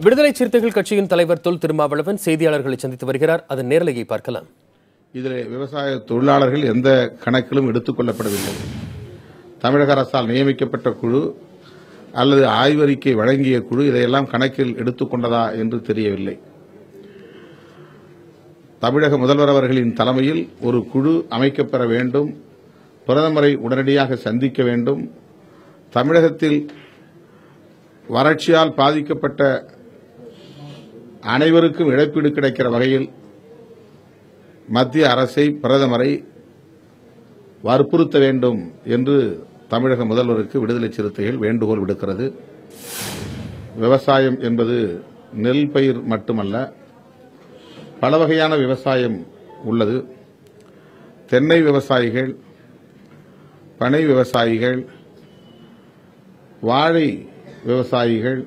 விடுதலை சிறுத்தைகள் கட்சியின் தலைவர் தொல் திருமாவளவன் செய்தியாளர்களை சந்தித்து வருகிறார். அதன் நேரலையை பார்க்கலாம். இதில் விவசாய தொழிலாளர்கள் எந்த கணக்கிலும் எடுத்துக் கொள்ளப்படவில்லை. தமிழக அரசால் நியமிக்கப்பட்ட குழு அல்லது ஆய்வறிக்கை வழங்கிய குழு இதையெல்லாம் கணக்கில் எடுத்துக்கொண்டதா என்று தெரியவில்லை. தமிழக முதல்வர் அவர்களின் தலைமையில் ஒரு குழு அமைக்கப்பெற வேண்டும், பிரதமரை உடனடியாக சந்திக்க வேண்டும், தமிழகத்தில் வறட்சியால் பாதிக்கப்பட்ட அனைவருக்கும் இழப்பீடு கிடைக்கிற வகையில் மத்திய அரசை, பிரதமரை வற்புறுத்த வேண்டும் என்று தமிழக முதல்வருக்கு விடுதலை சிறுத்தைகள் வேண்டுகோள் விடுக்கிறது. விவசாயம் என்பது நெல் பயிர் மட்டுமல்ல, பல வகையான விவசாயம் உள்ளது. தென்னை விவசாயிகள், பனை விவசாயிகள், வாழை விவசாயிகள்,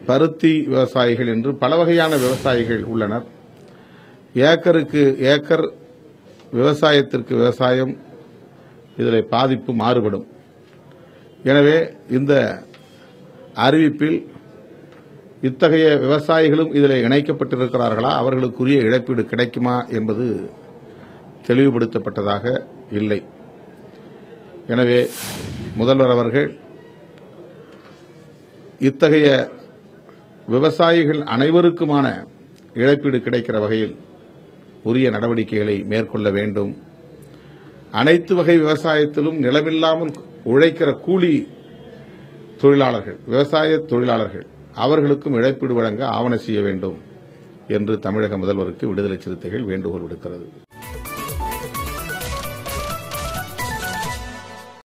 பருத்தி விவசாயிகள் என்று பல வகையான விவசாயிகள் உள்ளனர். ஏக்கருக்கு ஏக்கர் விவசாயத்திற்கு விவசாயம் இதில் பாதிப்பு மாறுபடும். எனவே இந்த அறிவிப்பில் இத்தகைய விவசாயிகளும் இதில் இணைக்கப்பட்டிருக்கிறார்களா, அவர்களுக்குரிய இழப்பீடு கிடைக்குமா என்பது தெளிவுபடுத்தப்பட்டதாக இல்லை. எனவே முதல்வர் அவர்கள் இத்தகைய விவசாயிகள் அனைவருக்குமான இழப்பீடு கிடைக்கிற வகையில் உரிய நடவடிக்கைகளை மேற்கொள்ள வேண்டும். அனைத்து வகை விவசாயத்திலும் நிலமில்லாமல் உழைக்கிற கூலி தொழிலாளர்கள், விவசாய தொழிலாளர்கள், அவர்களுக்கும் இழப்பீடு வழங்க ஆவண செய்ய வேண்டும் என்று தமிழக முதல்வருக்கு விடுதலை சிறுத்தைகள் வேண்டுகோள் விடுக்கிறது.